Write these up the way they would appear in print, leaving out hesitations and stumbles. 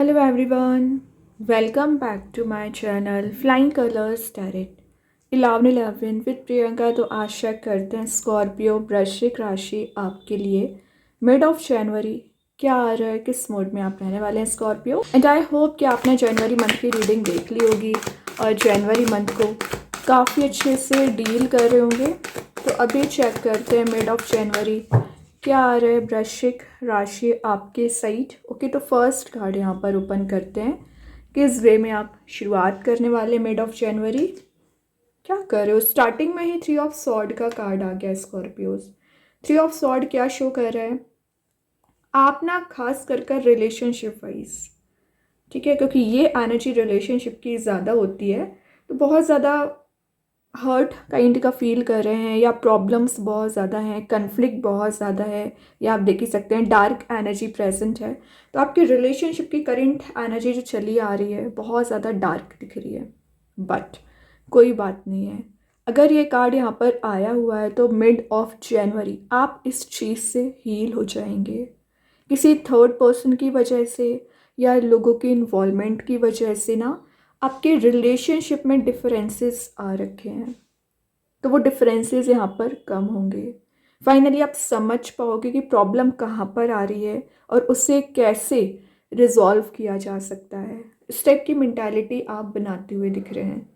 Hello everyone, welcome back to my channel Flying Colors Tarot 11/11 with Priyanka. तो आशा करते हैं Scorpio वृश्चिक राशि आपके लिए मिड ऑफ जनवरी क्या आ रहा है, किस मोड में आप रहने वाले हैं स्कॉर्पियो। एंड आई होप कि आपने जनवरी मंथ की रीडिंग देख ली होगी और जनवरी मंथ को काफ़ी अच्छे से डील कर रहे होंगे। तो अभी चेक करते हैं मिड ऑफ जनवरी क्या आ रहा है वृश्चिक राशि आपके साइड। ओके, तो फर्स्ट कार्ड यहाँ पर ओपन करते हैं। किस वे में आप शुरुआत करने वाले मिड ऑफ जनवरी, क्या कर रहे हो। स्टार्टिंग में ही 3 ऑफ सॉर्ड का कार्ड आ गया स्कॉर्पियोज। 3 ऑफ सॉर्ड क्या शो कर रहा है, आप ना खास कर रिलेशनशिप वाइज, ठीक है, क्योंकि ये एनर्जी रिलेशनशिप की ज़्यादा होती है, तो बहुत ज़्यादा हर्ट काइंड का फील कर रहे हैं या प्रॉब्लम्स बहुत ज़्यादा हैं, कन्फ्लिक्ट बहुत ज़्यादा है, या आप देख ही सकते हैं डार्क एनर्जी प्रेजेंट है। तो आपके रिलेशनशिप की करंट एनर्जी जो चली आ रही है बहुत ज़्यादा डार्क दिख रही है। बट कोई बात नहीं है, अगर ये कार्ड यहाँ पर आया हुआ है तो मिड ऑफ जनवरी आप इस चीज़ से हील हो जाएंगे। किसी थर्ड पर्सन की वजह से या लोगों के इन्वॉल्वमेंट की वजह से ना आपके रिलेशनशिप में डिफरेंसेस आ रखे हैं, तो वो डिफरेंसेस यहाँ पर कम होंगे। फाइनली आप समझ पाओगे कि प्रॉब्लम कहाँ पर आ रही है और उसे कैसे रिजॉल्व किया जा सकता है। इस टाइप की मेंटालिटी आप बनाते हुए दिख रहे हैं।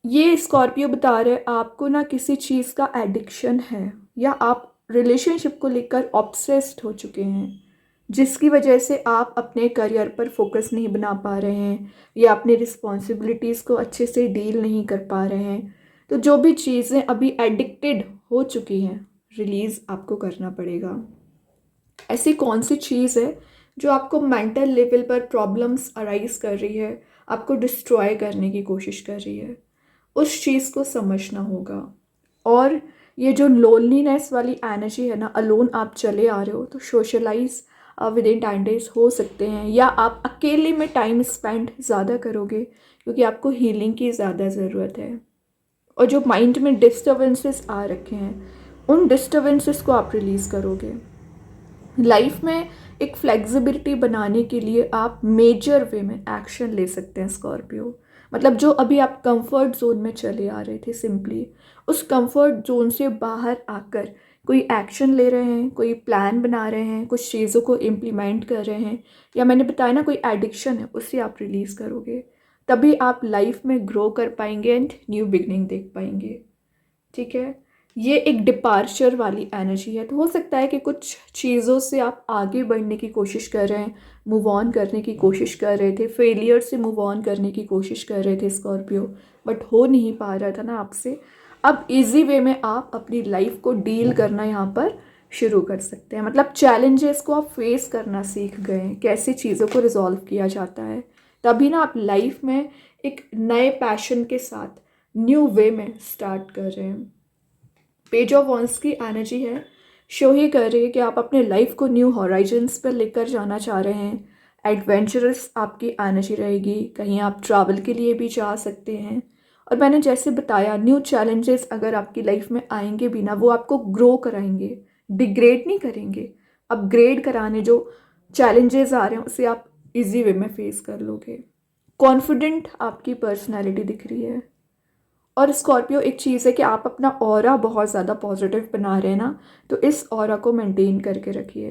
ये स्कॉर्पियो बता रहे हैं आपको ना किसी चीज़ का एडिक्शन है, या आप रिलेशनशिप को लेकर ऑब्सेस्ड हो चुके हैं, जिसकी वजह से आप अपने करियर पर फोकस नहीं बना पा रहे हैं या अपनी रिस्पॉन्सिबिलिटीज़ को अच्छे से डील नहीं कर पा रहे हैं। तो जो भी चीज़ें अभी एडिक्टेड हो चुकी हैं, रिलीज़ आपको करना पड़ेगा। ऐसी कौन सी चीज़ है जो आपको मेंटल लेवल पर प्रॉब्लम्स अराइज कर रही है, आपको डिस्ट्रॉय करने की कोशिश कर रही है, उस चीज़ को समझना होगा। और ये जो लोनलीनेस वाली एनर्जी है ना, अलोन आप चले आ रहे हो, तो सोशलाइज विद इन 10 डेज हो सकते हैं, या आप अकेले में टाइम स्पेंड ज़्यादा करोगे क्योंकि आपको हीलिंग की ज़्यादा ज़रूरत है। और जो माइंड में डिस्टर्बेंसेस आ रखे हैं, उन डिस्टर्बेंसेस को आप रिलीज़ करोगे। लाइफ में एक फ्लेक्सिबिलिटी बनाने के लिए आप मेजर वे में एक्शन ले सकते हैं स्कॉर्पियो। मतलब जो अभी आप कंफर्ट जोन में चले आ रहे थे, सिंपली उस कंफर्ट जोन से बाहर आकर कोई एक्शन ले रहे हैं, कोई प्लान बना रहे हैं, कुछ चीज़ों को इम्प्लीमेंट कर रहे हैं, या मैंने बताया ना कोई एडिक्शन है, उससे आप रिलीज़ करोगे। तभी आप लाइफ में ग्रो कर पाएंगे एंड न्यू बिगनिंग देख पाएंगे। ठीक है, ये एक डिपार्चर वाली एनर्जी है। तो हो सकता है कि कुछ चीज़ों से आप आगे बढ़ने की कोशिश कर रहे हैं, मूव ऑन करने की कोशिश कर रहे थे, फेलियर से मूव ऑन करने की कोशिश कर रहे थे स्कॉर्पियो, बट हो नहीं पा रहा था ना आपसे। अब इजी वे में आप अपनी लाइफ को डील करना यहाँ पर शुरू कर सकते हैं। मतलब चैलेंजेस को आप फेस करना सीख गए हैं, कैसे चीज़ों को रिजॉल्व किया जाता है। तभी ना आप लाइफ में एक नए पैशन के साथ न्यू वे में स्टार्ट कर रहे हैं। पेज ऑफ वॉन्स की एनर्जी है, शो ही कर रही है कि आप अपने लाइफ को न्यू हॉराइजन्स पर लेकर जाना चाह रहे हैं। एडवेंचरस आपकी एनर्जी रहेगी, कहीं आप ट्रैवल के लिए भी जा सकते हैं। और मैंने जैसे बताया, न्यू चैलेंजेस अगर आपकी लाइफ में आएंगे भी ना, वो आपको ग्रो कराएंगे, डिग्रेड नहीं करेंगे, अपग्रेड कराने। जो चैलेंजेस आ रहे हैं उसे आप इजी वे में फेस कर लोगे। कॉन्फिडेंट आपकी पर्सनैलिटी दिख रही है। और स्कॉर्पियो एक चीज़ है कि आप अपना ऑरा बहुत ज़्यादा पॉजिटिव बना रहे हैं ना, तो इस ऑरा को मेंटेन करके रखिए।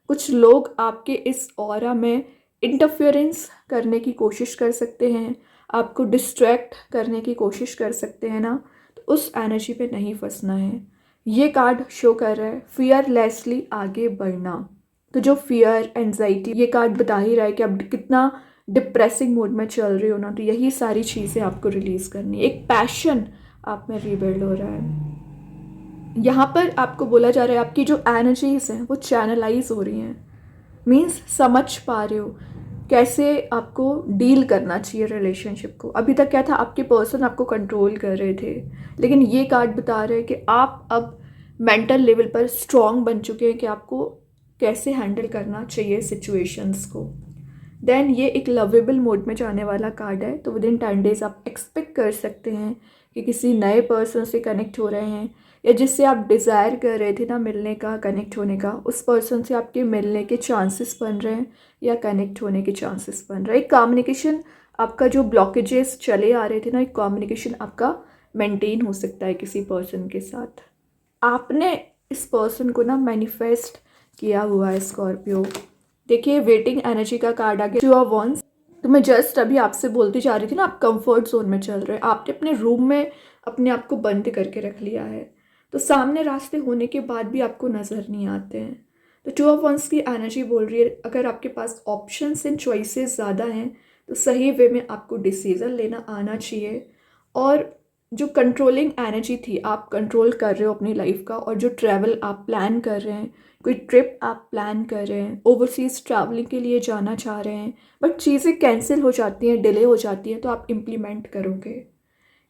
कुछ लोग आपके इस ऑरा में इंटरफेरेंस करने की कोशिश कर सकते हैं, आपको डिस्ट्रैक्ट करने की कोशिश कर सकते हैं ना, तो उस एनर्जी पे नहीं फंसना है। ये कार्ड शो कर रहा है फियरलेसली आगे बढ़ना। तो जो फियर, एंजाइटी, ये कार्ड बता ही रहा है कि अब कितना डिप्रेसिंग मूड में चल रही हो ना, तो यही सारी चीज़ें आपको रिलीज़ करनी है। एक पैशन आप में रीबिल्ड हो रहा है। यहाँ पर आपको बोला जा रहा है आपकी जो एनर्जीज हैं वो चैनलाइज हो रही हैं। मीन्स समझ पा रहे हो कैसे आपको डील करना चाहिए रिलेशनशिप को। अभी तक क्या था, आपके पर्सन आपको कंट्रोल कर रहे थे, लेकिन ये कार्ड बता रहे हैं कि आप अब मेंटल लेवल पर स्ट्रॉन्ग बन चुके हैं कि आपको कैसे हैंडल करना चाहिए सिचुएशंस को। देन ये एक लवेबल मोड में जाने वाला कार्ड है। तो विद इन 10 डेज आप एक्सपेक्ट कर सकते हैं कि किसी नए पर्सन से कनेक्ट हो रहे हैं, या जिससे आप डिज़ायर कर रहे थे ना मिलने का, कनेक्ट होने का, उस पर्सन से आपके मिलने के चांसेस बन रहे हैं या कनेक्ट होने के चांसेस बन रहे हैं। एक कम्युनिकेशन आपका जो ब्लॉकेजेस चले आ रहे थे ना, एक कम्युनिकेशन आपका मेंटेन हो सकता है किसी पर्सन के साथ। आपने इस पर्सन को ना मैनिफेस्ट किया हुआ है स्कॉर्पियो। देखिए वेटिंग एनर्जी का कार्ड आ गया, टू ऑफ वॉन्ड्स। तो मैं जस्ट अभी आपसे बोलती जा रही थी ना, आप कंफर्ट जोन में चल रहे हैं, आपने अपने रूम में अपने आप को बंद करके रख लिया है, तो सामने रास्ते होने के बाद भी आपको नज़र नहीं आते हैं। तो टू ऑफ वंस की एनर्जी बोल रही है अगर आपके पास ऑप्शंस एंड चॉइसेस ज़्यादा हैं तो सही वे में आपको डिसीज़न लेना आना चाहिए। और जो कंट्रोलिंग एनर्जी थी, आप कंट्रोल कर रहे हो अपनी लाइफ का, और जो ट्रैवल आप प्लान कर रहे हैं, कोई ट्रिप आप प्लान कर रहे हैं, ओवरसीज़ ट्रैवलिंग के लिए जाना चाह रहे हैं, बट चीज़ें कैंसिल हो जाती हैं, डिले हो जाती हैं, तो आप इम्प्लीमेंट करोगे।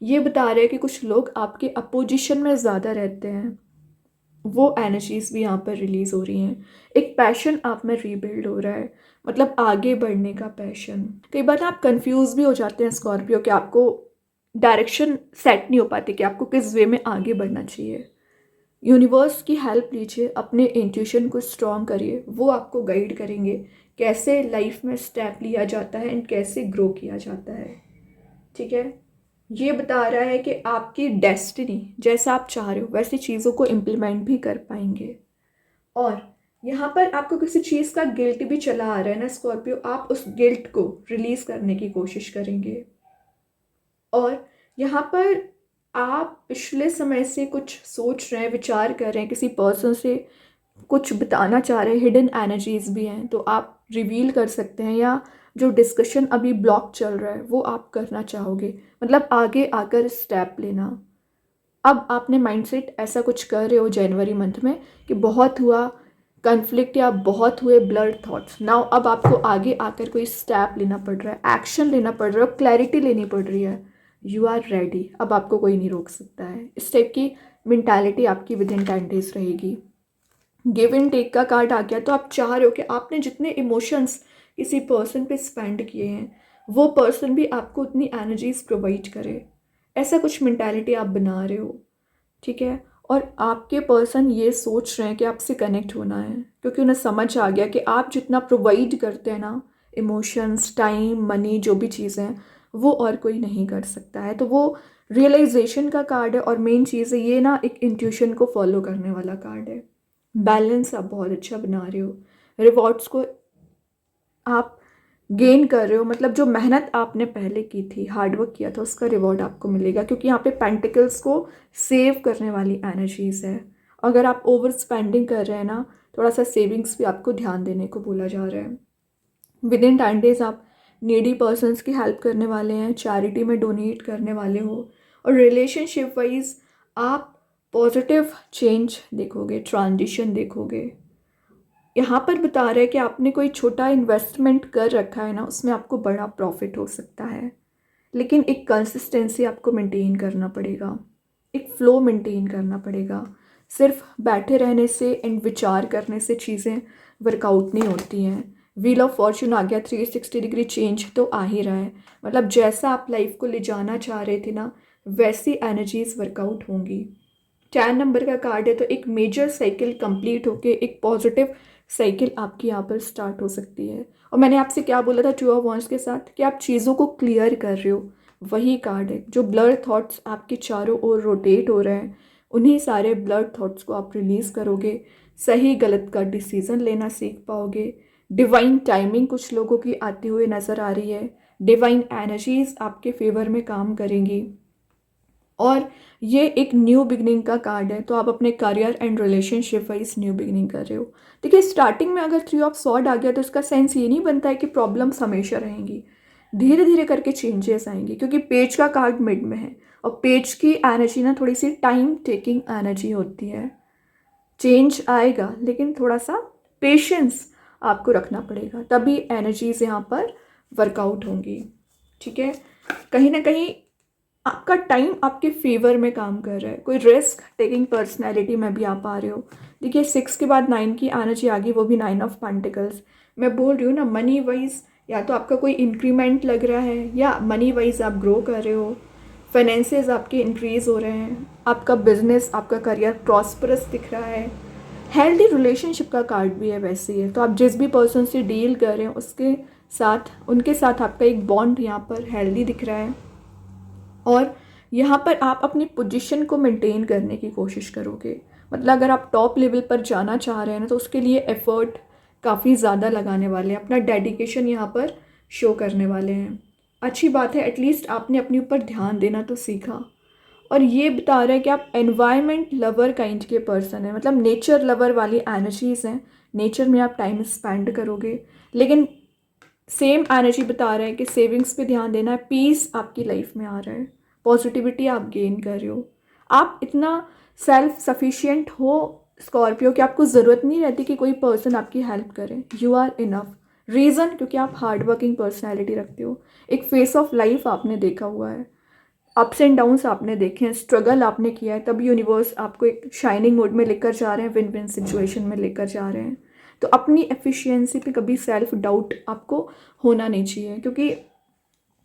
ये बता रहे हैं कि कुछ लोग आपके अपोजिशन में ज़्यादा रहते हैं, वो एनर्जीज भी यहाँ पर रिलीज़ हो रही हैं। एक पैशन आप में रीबिल्ड हो रहा है, मतलब आगे बढ़ने का पैशन। कई बार आप कंफ्यूज भी हो जाते हैं स्कॉर्पियो, कि आपको डायरेक्शन सेट नहीं हो पाती कि आपको किस वे में आगे बढ़ना चाहिए। यूनिवर्स की हेल्प लीजिए, अपने इंट्यूशन को स्ट्रॉन्ग करिए, वो आपको गाइड करेंगे कैसे लाइफ में स्टेप लिया जाता है एंड कैसे ग्रो किया जाता है। ठीक है, ये बता रहा है कि आपकी डेस्टिनी जैसा आप चाह रहे हो वैसी चीज़ों को इम्प्लीमेंट भी कर पाएंगे। और यहाँ पर आपको किसी चीज़ का गिल्ट भी चला आ रहा है ना स्कॉर्पियो, आप उस गिल्ट को रिलीज़ करने की कोशिश करेंगे। और यहाँ पर आप पिछले समय से कुछ सोच रहे हैं, विचार कर रहे हैं, किसी पर्सन से कुछ बताना चाह रहे हैं, हिडन एनर्जीज भी हैं, तो आप रिवील कर सकते हैं, या जो डिस्कशन अभी ब्लॉक चल रहा है वो आप करना चाहोगे, मतलब आगे आकर स्टेप लेना। अब आपने माइंडसेट ऐसा कुछ कर रहे हो जनवरी मंथ में कि बहुत हुआ कन्फ्लिक्ट या बहुत हुए ब्लड थॉट्स, नाउ अब आपको आगे आकर कोई स्टेप लेना पड़ रहा है, एक्शन लेना पड़ रहा है, क्लैरिटी लेनी पड़ रही है। यू आर रेडी, अब आपको कोई नहीं रोक सकता है। इस टाइप की मेंटालिटी आपकी विद इन 10 डेज रहेगी। गिव एंड टेक का कार्ड आ गया, तो आप चाह रहे हो कि आपने जितने इमोशंस किसी पर्सन पे स्पेंड किए हैं वो पर्सन भी आपको उतनी एनर्जीज प्रोवाइड करे, ऐसा कुछ मेंटालिटी आप बना रहे हो। ठीक है, और आपके पर्सन ये सोच रहे हैं कि आपसे कनेक्ट होना है, क्योंकि उन्हें समझ आ गया कि आप जितना प्रोवाइड करते हैं ना, इमोशंस, टाइम, मनी, जो भी चीज़ें हैं, वो और कोई नहीं कर सकता है। तो वो रियलाइजेशन का कार्ड है, और मेन चीज़ है ये ना, एक इंट्यूशन को फॉलो करने वाला कार्ड है। बैलेंस आप बहुत अच्छा बना रहे हो, रिवॉर्ड्स को आप गेन कर रहे हो, मतलब जो मेहनत आपने पहले की थी, हार्डवर्क किया था, उसका रिवॉर्ड आपको मिलेगा, क्योंकि यहाँ पे पेंटिकल्स को सेव करने वाली एनर्जीज है। अगर आप ओवर स्पेंडिंग कर रहे हैं ना, थोड़ा सा सेविंग्स भी आपको ध्यान देने को बोला जा रहा है। विद इन 10 डेज आप नीडी पर्सनस की हेल्प करने वाले हैं, चैरिटी में डोनेट करने वाले हो, और रिलेशनशिप वाइज आप पॉजिटिव चेंज देखोगे, ट्रांजिशन देखोगे। यहाँ पर बता रहा है कि आपने कोई छोटा इन्वेस्टमेंट कर रखा है ना, उसमें आपको बड़ा प्रॉफिट हो सकता है, लेकिन एक कंसिस्टेंसी आपको मेंटेन करना पड़ेगा, एक फ्लो मेंटेन करना पड़ेगा। सिर्फ बैठे रहने से एंड विचार करने से चीज़ें वर्कआउट नहीं होती हैं। व्हील ऑफ फॉर्चून आ गया, 360 डिग्री चेंज तो आ ही रहा है, मतलब जैसा आप लाइफ को ले जाना चाह रहे थे ना, वैसी एनर्जीज वर्कआउट होंगी। 10 नंबर का कार्ड है, तो एक मेजर साइकिल कंप्लीट होके एक पॉजिटिव साइकिल आपकी यहाँ पर स्टार्ट हो सकती है। और मैंने आपसे क्या बोला था टू ऑफ वॉन्ड्स के साथ, कि आप चीज़ों को क्लियर कर रहे हो, वही कार्ड है। जो ब्लड थॉट्स आपके चारों ओर रोटेट हो रहे हैं, उन्हीं सारे ब्लड थॉट्स को आप रिलीज़ करोगे, सही गलत का डिसीज़न लेना सीख पाओगे। डिवाइन टाइमिंग कुछ लोगों की आती हुई नज़र आ रही है, डिवाइन एनर्जीज आपके फेवर में काम करेंगी, और ये एक न्यू बिगनिंग का कार्ड है, तो आप अपने career and relationship wise new beginning कर रहे हो। देखिए स्टार्टिंग में अगर 3 ऑफ सॉर्ड आ गया तो इसका सेंस ये नहीं बनता है कि प्रॉब्लम्स हमेशा रहेंगी, धीरे धीरे करके चेंजेस आएंगे, क्योंकि पेज का कार्ड मिड में है, और पेज की एनर्जी ना थोड़ी सी टाइम टेकिंग एनर्जी होती है। चेंज आएगा, लेकिन थोड़ा सा पेशेंस आपको रखना पड़ेगा, तभी एनर्जीज यहाँ पर वर्कआउट होंगी। ठीक है, कहीं ना कहीं आपका टाइम आपके फेवर में काम कर रहा है, कोई रिस्क टेकिंग पर्सनैलिटी में भी आप आ रहे हो। देखिए 6 के बाद 9 की एनर्जी आ गई, वो भी 9 ऑफ पेंटिकल्स। मैं बोल रही हूँ ना, मनी वाइज या तो आपका कोई इंक्रीमेंट लग रहा है, या मनी वाइज आप ग्रो कर रहे हो, फाइनेंसेस आपके इंक्रीज़ हो रहे हैं, आपका बिजनेस, आपका करियर प्रॉस्परस दिख रहा है। हेल्दी रिलेशनशिप का कार्ड भी है वैसे ही है, तो आप जिस भी पर्सन से डील कर रहे हैं उनके साथ आपका एक बॉन्ड यहाँ पर हेल्दी दिख रहा है। और यहाँ पर आप अपनी पोजीशन को मेंटेन करने की कोशिश करोगे। मतलब अगर आप टॉप लेवल पर जाना चाह रहे हैं ना, तो उसके लिए एफर्ट काफ़ी ज़्यादा लगाने वाले हैं, अपना डेडिकेशन यहाँ पर शो करने वाले हैं। अच्छी बात है, एटलीस्ट आपने अपने ऊपर ध्यान देना तो सीखा। और ये बता रहा है कि आप एनवायरनमेंट लवर काइंड के पर्सन हैं, मतलब नेचर लवर वाली एनर्जीज़ हैं, नेचर में आप टाइम स्पेंड करोगे। लेकिन सेम एनर्जी बता रहा है कि सेविंग्स पे ध्यान देना है, पीस आपकी लाइफ में आ रहा है, पॉजिटिविटी आप गेन कर रहे हो। आप इतना सेल्फ सफिशिएंट हो स्कॉर्पियो कि आपको ज़रूरत नहीं रहती कि कोई पर्सन आपकी हेल्प करे। You are enough. रीज़न क्योंकि आप हार्ड वर्किंग पर्सनैलिटी रखते हो, एक फेस ऑफ लाइफ आपने देखा हुआ है, अप्स एंड डाउन्स आपने देखे हैं, स्ट्रगल आपने किया है, तब यूनिवर्स आपको एक शाइनिंग मोड में लेकर जा रहे हैं, विन विन सिचुएशन में लेकर जा रहे हैं। तो अपनी एफिशिएंसी पे कभी सेल्फ डाउट आपको होना नहीं चाहिए, क्योंकि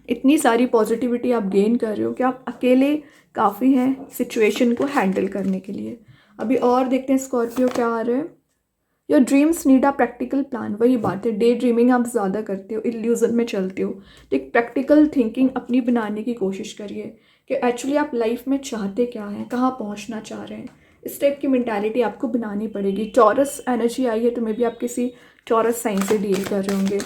इतनी सारी पॉजिटिविटी आप गेन कर रहे हो कि आप अकेले काफ़ी हैं सिचुएशन को हैंडल करने के लिए। अभी और देखते हैं स्कॉर्पियो क्या आ रहा है। Your dreams need a practical plan. वही बात है, डे ड्रीमिंग आप ज़्यादा करते हो, इल्यूजन में चलते हो, तो एक प्रैक्टिकल थिंकिंग अपनी बनाने की कोशिश करिए कि एक्चुअली आप लाइफ में चाहते क्या हैं, कहाँ पहुँचना चाह रहे हैं। इस टाइप की मेंटालिटी आपको बनानी पड़ेगी। टॉरस एनर्जी आई है तो मे बी आप किसी टॉरस साइन से डील कर रहे होंगे।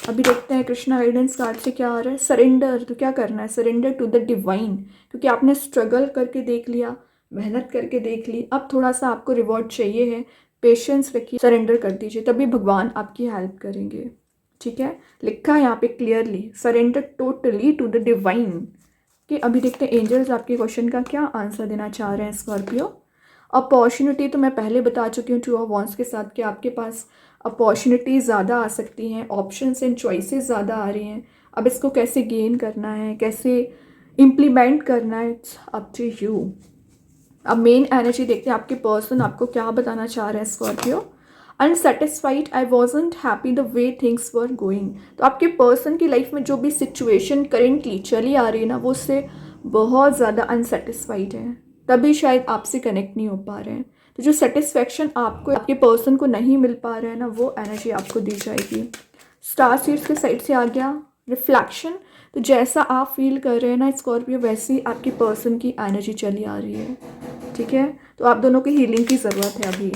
अभी देखते हैं कृष्णा गाइडेंस कार्ड से क्या आ रहा है। सरेंडर। तो क्या करना है, सरेंडर टू द डिवाइन, क्योंकि आपने स्ट्रगल करके देख लिया, मेहनत करके देख ली, अब थोड़ा सा आपको रिवॉर्ड चाहिए है। पेशेंस रखिए, सरेंडर कर दीजिए, तभी भगवान आपकी हेल्प करेंगे। ठीक है, लिखा है यहाँ पे clearly, surrender totally to the divine. कि अभी देखते हैं एंजल्स आपके क्वेश्चन का क्या आंसर देना चाह रहे हैं स्कॉर्पियो। अपॉर्चुनिटी तो मैं पहले बता चुकी हूँ टू ऑफ वॉन्ड्स के साथ कि आपके पास अपॉर्चुनिटी ज़्यादा आ सकती हैं, ऑप्शंस एंड चॉइसेस ज़्यादा आ रही हैं। अब इसको कैसे गेन करना है, कैसे इम्प्लीमेंट करना है, इट्स अप टू यू। अब मेन एनर्जी देखते हैं आपके पर्सन आपको क्या बताना चाह रहे हैं Scorpio. Unsatisfied, I wasn't happy the way things were going. तो आपके पर्सन की लाइफ में जो भी सिचुएशन करेंटली चली आ रही है ना, वो उससे बहुत ज़्यादा अनसेटिस्फाइड है, तभी शायद आपसे कनेक्ट नहीं हो पा रहे हैं। तो जो सेटिस्फैक्शन आपको आपके पर्सन को नहीं मिल पा रहा है ना, वो एनर्जी आपको दी जाएगी। स्टार सीड्स के साइड से आ गया रिफ्लेक्शन। तो जैसा आप फील कर रहे हैं ना स्कॉर्पियो, वैसी ही आपकी पर्सन की एनर्जी चली आ रही है। ठीक है, तो आप दोनों की हीलिंग की ज़रूरत है। अभी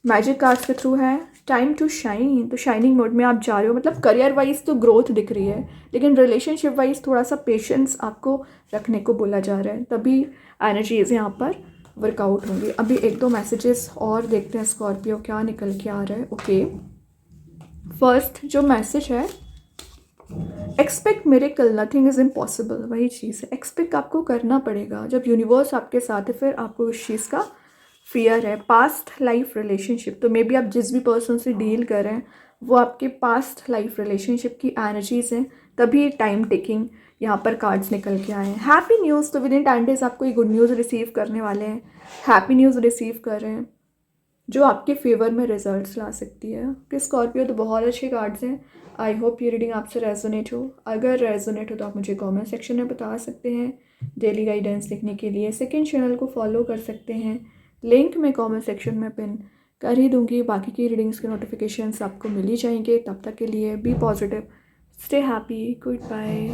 मैजिक कार्ड्स के थ्रू है टाइम टू शाइन। तो शाइनिंग मोड में आप जा रहे हो, मतलब करियर वाइज तो ग्रोथ दिख रही है, लेकिन रिलेशनशिप वाइज थोड़ा सा पेशेंस आपको रखने को बोला जा रहा है, तभी एनर्जीज यहाँ पर वर्कआउट होंगी। अभी एक दो मैसेजेस और देखते हैं स्कॉर्पियो क्या निकल के आ रहा है। ओके, फर्स्ट जो मैसेज है, expect miracle, nothing is impossible. वही चीज़ है, एक्सपेक्ट आपको करना पड़ेगा। जब यूनिवर्स आपके साथ है फिर आपको उस चीज़ का फियर है। पास्ट लाइफ रिलेशनशिप, तो मे बी आप जिस भी पर्सन से डील कर रहे हैं वो आपके पास्ट लाइफ रिलेशनशिप की एनर्जीज हैं, तभी टाइम टेकिंग यहाँ पर कार्ड्स निकल के आए हैं। हैप्पी न्यूज़, तो विद इन 10 डेज आपको ये गुड न्यूज़ रिसीव करने वाले हैं, हैप्पी न्यूज़ रिसीव कर रहे हैं जो आपके फेवर में रिजल्ट्स ला सकती है। कि स्कॉर्पियो तो बहुत अच्छे कार्ड्स हैं। आई होप ये रीडिंग आपसे रेजोनेट हो। अगर रेजोनेट हो तो आप मुझे कमेंट सेक्शन में बता सकते हैं। डेली गाइडेंस लिखने के लिए सेकंड चैनल को फॉलो कर सकते हैं, लिंक मैं कमेंट सेक्शन में पिन कर ही दूंगी। बाकी की रीडिंग्स के नोटिफिकेशंस आपको मिल ही जाएंगे। तब तक के लिए be positive, stay happy, good bye.